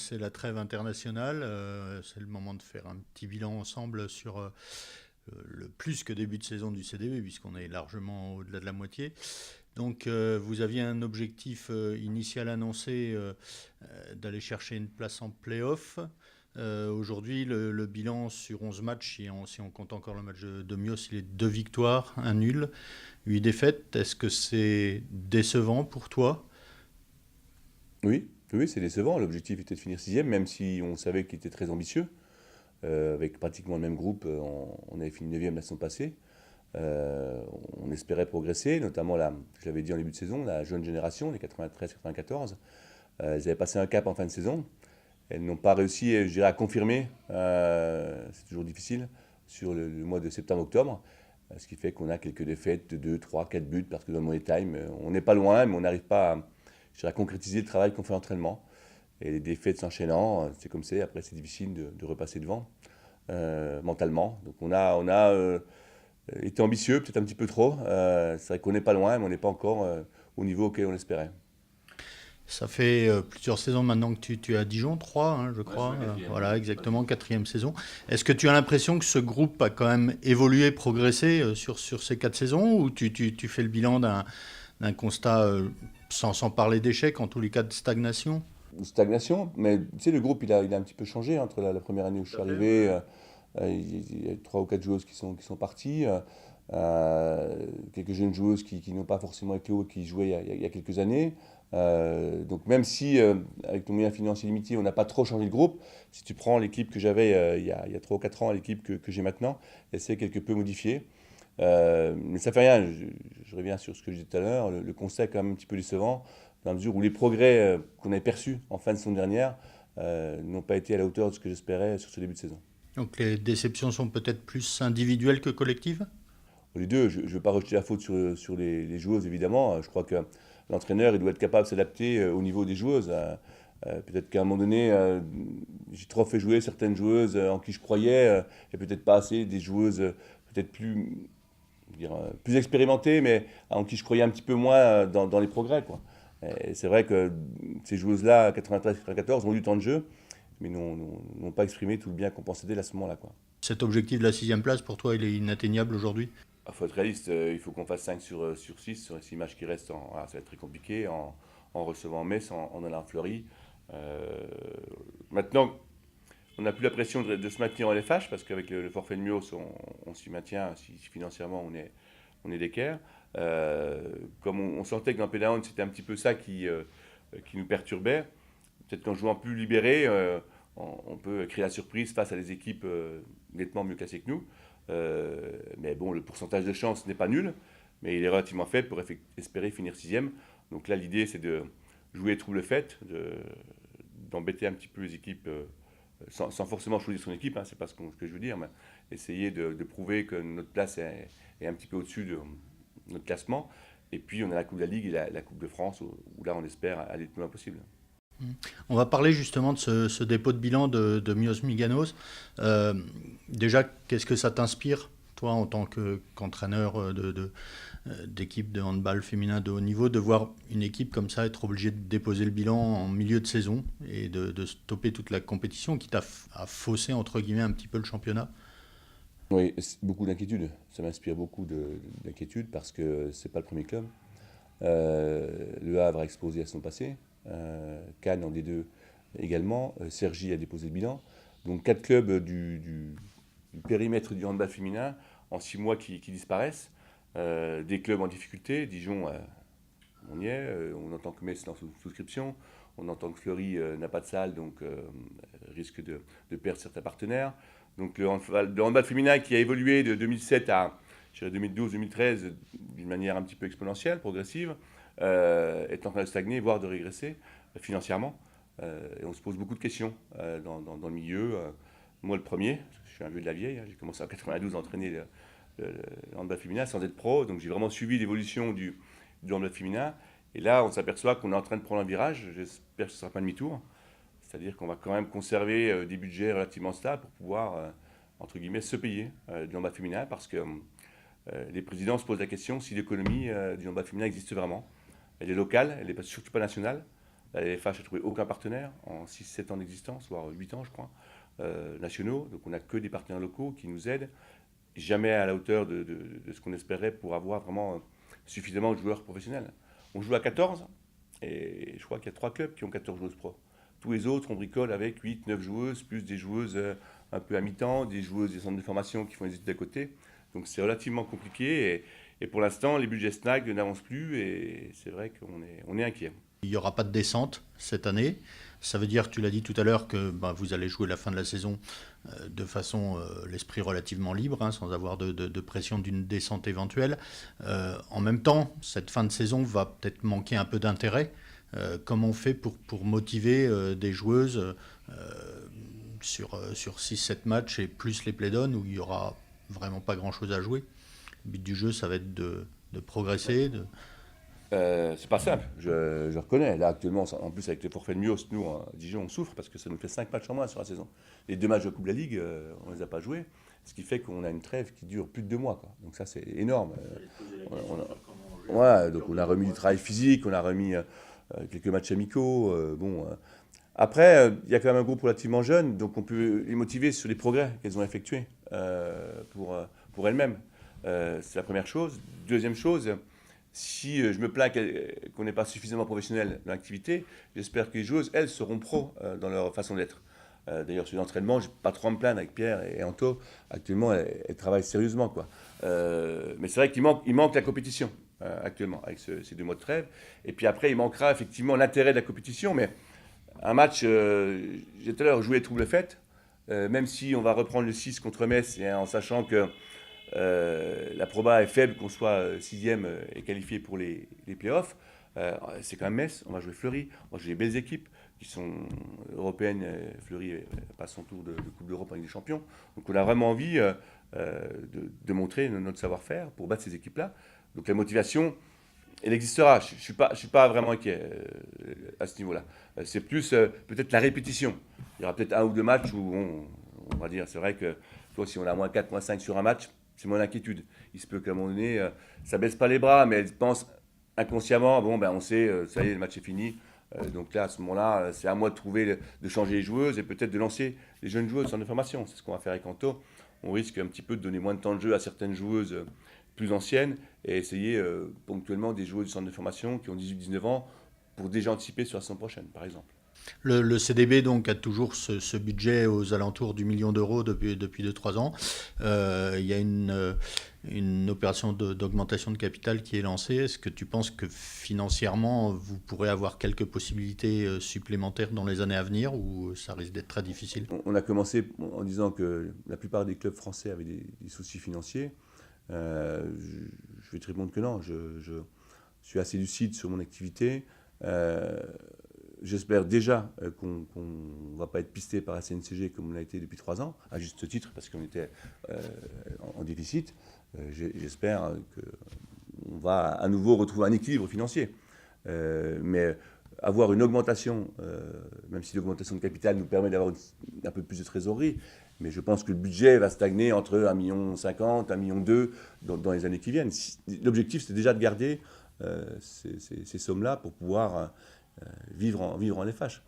c'est la trêve internationale. C'est le moment de faire un petit bilan ensemble sur le plus que début de saison du CDB, puisqu'on est largement au-delà de la moitié. Donc, vous aviez un objectif initial annoncé d'aller chercher une place en play-off. Aujourd'hui, le bilan sur 11 matchs, si on compte encore le match de Mios, il est 2 victoires, un nul, 8 défaites. Est-ce que c'est décevant pour toi? Oui, oui, c'est décevant. L'objectif était de finir sixième, même si on savait qu'il était très ambitieux. Avec pratiquement le même groupe, on avait fini neuvième la saison passée. Euh, on espérait progresser, notamment, je l'avais dit en début de saison, la jeune génération, les 93-94. Elles avaient passé un cap en fin de saison. Elles n'ont pas réussi, je dirais, à confirmer, c'est toujours difficile, sur le mois de septembre-octobre. Ce qui fait qu'on a quelques défaites de 2, 3, 4 buts, parce que dans le Money Time, on n'est pas loin, mais on n'arrive pas je dirais, à concrétiser le travail qu'on fait en entraînement. Et les défaites s'enchaînant, c'est comme c'est, après c'est difficile de repasser devant mentalement. Donc on a été ambitieux, peut-être un petit peu trop. C'est vrai qu'on n'est pas loin, mais on n'est pas encore au niveau auquel on l'espérait. Ça fait plusieurs saisons maintenant que tu es à Dijon, 3, hein, je Ouais, c'est crois. la quatrième, ouais. Voilà, exactement, quatrième saison. Est-ce que tu as l'impression que ce groupe a quand même évolué, progressé sur ces 4 saisons, ou tu fais le bilan d'un constat, sans parler d'échec, en tous les cas de stagnation? Une stagnation, mais tu sais, le groupe il a un petit peu changé entre la première année où je Tout suis à fait, ouais, arrivé. ouais. Il y a 3 ou 4 joueuses qui sont parties. Quelques jeunes joueuses qui n'ont pas forcément été haut, qui jouaient il y a quelques années. Donc même si avec nos moyens financiers limités, on n'a pas trop changé de groupe, si tu prends l'équipe que j'avais il y a 3 ou 4 ans, l'équipe que j'ai maintenant, elle s'est quelque peu modifiée. Mais ça fait rien, je reviens sur ce que je disais tout à l'heure, le constat est quand même un petit peu décevant, dans la mesure où les progrès qu'on avait perçus en fin de saison dernière n'ont pas été à la hauteur de ce que j'espérais sur ce début de saison. Donc les déceptions sont peut-être plus individuelles que collectives? Les deux, je ne veux pas rejeter la faute sur les joueuses, évidemment. Je crois que l'entraîneur, il doit être capable de s'adapter au niveau des joueuses. Peut-être qu'à un moment donné, j'ai trop fait jouer certaines joueuses en qui je croyais, et peut-être pas assez des joueuses peut-être plus expérimentées, mais en qui je croyais un petit peu moins dans les progrès, quoi. Et c'est vrai que ces joueuses-là, 93-94, ont eu du temps de jeu, mais n'ont pas exprimé tout le bien qu'on pensait d'elles à ce moment-là, quoi. Cet objectif de la sixième place, pour toi, il est inatteignable aujourd'hui? Il faut être réaliste, il faut qu'on fasse 5 sur 6 sur les 6 matchs qui restent. Ça va être très compliqué en recevant Metz, en allant à Fleury. Euh, Maintenant, on n'a plus la pression de se maintenir en LFH parce qu'avec le forfait de Mios, on s'y maintient si financièrement on est d'équerre. Comme on sentait que dans Pédaon, c'était un petit peu ça qui nous perturbait. Peut-être qu'en jouant plus libéré, on peut créer la surprise face à des équipes nettement mieux classées que nous. Mais bon, le pourcentage de chance n'est pas nul, mais il est relativement faible pour espérer finir sixième. Donc là, l'idée, c'est de jouer trouble fait, d'embêter un petit peu les équipes, sans forcément choisir son équipe, hein, c'est pas ce que je veux dire, mais essayer de prouver que notre place est un petit peu au-dessus de notre classement. Et puis, on a la Coupe de la Ligue et la Coupe de France, où là, on espère aller le plus loin possible. On va parler justement de ce dépôt de bilan de Mios Miganos. Euh, Déjà, qu'est-ce que ça t'inspire, toi, en tant qu'entraîneur d'équipe de handball féminin de haut niveau, de voir une équipe comme ça être obligée de déposer le bilan en milieu de saison et de stopper toute la compétition, quitte à fausser, entre guillemets, un petit peu le championnat? Oui, beaucoup d'inquiétude. Ça m'inspire beaucoup d'inquiétude parce que c'est pas le premier club. Le Havre a explosé à son passé. Cannes en D2 également. Cergy a déposé le bilan. Donc 4 clubs du périmètre du handball féminin en 6 mois qui disparaissent. Des clubs en difficulté. Dijon, on y est. On entend que Metz est en souscription. On entend que Fleury n'a pas de salle, donc risque de perdre certains partenaires. Donc le handball féminin qui a évolué de 2007 à 2012-2013 d'une manière un petit peu exponentielle, progressive, est en train de stagner, voire de régresser financièrement. Et on se pose beaucoup de questions dans le milieu. Moi, le premier, parce que je suis un vieux de la vieille, hein, j'ai commencé en 92 à entraîner le handball féminin sans être pro, donc j'ai vraiment suivi l'évolution du handball féminin. Et là, on s'aperçoit qu'on est en train de prendre un virage. J'espère que ce ne sera pas demi-tour. C'est-à-dire qu'on va quand même conserver des budgets relativement stables pour pouvoir, entre guillemets, se payer du handball féminin parce que les présidents se posent la question si l'économie du handball féminin existe vraiment. Elle est locale, elle n'est surtout pas nationale. La LFH n'a trouvé aucun partenaire en 6-7 ans d'existence, voire 8 ans, je crois, nationaux. Donc on n'a que des partenaires locaux qui nous aident, jamais à la hauteur de ce qu'on espérait pour avoir vraiment suffisamment de joueurs professionnels. On joue à 14, et je crois qu'il y a 3 clubs qui ont 14 joueuses pro. Tous les autres, on bricole avec 8, 9 joueuses, plus des joueuses un peu à mi-temps, des joueuses des centres de formation qui font des études à côté. Donc c'est relativement compliqué, et pour l'instant, les budgets SNAG n'avancent plus, et c'est vrai qu'on est inquiet. Il n'y aura pas de descente cette année. Ça veut dire, tu l'as dit tout à l'heure, que vous allez jouer la fin de la saison de façon l'esprit relativement libre, hein, sans avoir de pression d'une descente éventuelle. En même temps, cette fin de saison va peut-être manquer un peu d'intérêt. Comment on fait pour motiver des joueuses sur 6-7 matchs et plus les play-downs où il n'y aura vraiment pas grand-chose à jouer? Le but du jeu, ça va être de progresser. C'est pas simple, je reconnais. Là, actuellement, en plus, avec les forfaits de Mios, nous, à Dijon, on souffre parce que ça nous fait 5 matchs en moins sur la saison. Les 2 matchs de Coupe de la Ligue, on ne les a pas joués, ce qui fait qu'on a une trêve qui dure plus de 2 mois, quoi. Donc ça, c'est énorme. Donc on a remis du travail physique, on a remis quelques matchs amicaux. Après, il y a quand même un groupe relativement jeune, donc on peut les motiver sur les progrès qu'elles ont effectués pour elles-mêmes. C'est la première chose. Deuxième chose, si je me plains qu'on n'est pas suffisamment professionnel dans l'activité, j'espère que les joueuses, elles, seront pros dans leur façon d'être. D'ailleurs, sur l'entraînement, je n'ai pas trop à me plaindre avec Pierre et Anto. Actuellement, elles travaillent sérieusement, quoi. Mais c'est vrai qu'il manque la compétition actuellement, avec ces 2 mois de trêve. Et puis après, il manquera effectivement l'intérêt de la compétition. Mais un match, j'ai tout à l'heure joué trouble fête, même si on va reprendre le 6 contre Metz, en sachant que la proba est faible, qu'on soit 6e et qualifié pour les playoffs. C'est quand même Metz, on va jouer Fleury, on va jouer les belles équipes qui sont européennes. Fleury passe son tour de Coupe d'Europe avec des champions. Donc on a vraiment envie de montrer notre savoir-faire pour battre ces équipes-là. Donc la motivation, elle existera. Je ne suis pas vraiment inquiet à ce niveau-là. C'est plus peut-être la répétition. Il y aura peut-être 1 ou 2 matchs où on va dire, c'est vrai que si on a moins 4, moins 5 sur un match, c'est mon inquiétude. Il se peut qu'à un moment donné, ça baisse pas les bras, mais elle pense inconsciemment, on sait, ça y est, le match est fini. Donc là, à ce moment-là, c'est à moi de changer les joueuses et peut-être de lancer les jeunes joueuses en formation. C'est ce qu'on va faire avec Anto. On risque un petit peu de donner moins de temps de jeu à certaines joueuses plus anciennes et essayer ponctuellement des joueuses du centre de formation qui ont 18-19 ans pour déjà anticiper sur la saison prochaine, par exemple. Le CDB donc a toujours ce budget aux alentours du million d'euros depuis 2-3 ans. Il y a une opération d'augmentation de capital qui est lancée. Est-ce que tu penses que financièrement, vous pourrez avoir quelques possibilités supplémentaires dans les années à venir ou ça risque d'être très difficile? On a commencé en disant que la plupart des clubs français avaient des soucis financiers. Je vais te répondre que non. Je suis assez lucide sur mon activité. J'espère déjà qu'on ne va pas être pisté par la CNCG comme on l'a été depuis 3 ans, à juste titre, parce qu'on était en déficit. J'espère qu'on va à nouveau retrouver un équilibre financier. Mais avoir une augmentation, même si l'augmentation de capital nous permet d'avoir un peu plus de trésorerie, mais je pense que le budget va stagner entre 1,50 million, 1,2 million dans les années qui viennent. L'objectif, c'est déjà de garder ces sommes-là pour pouvoir vivre en LFH.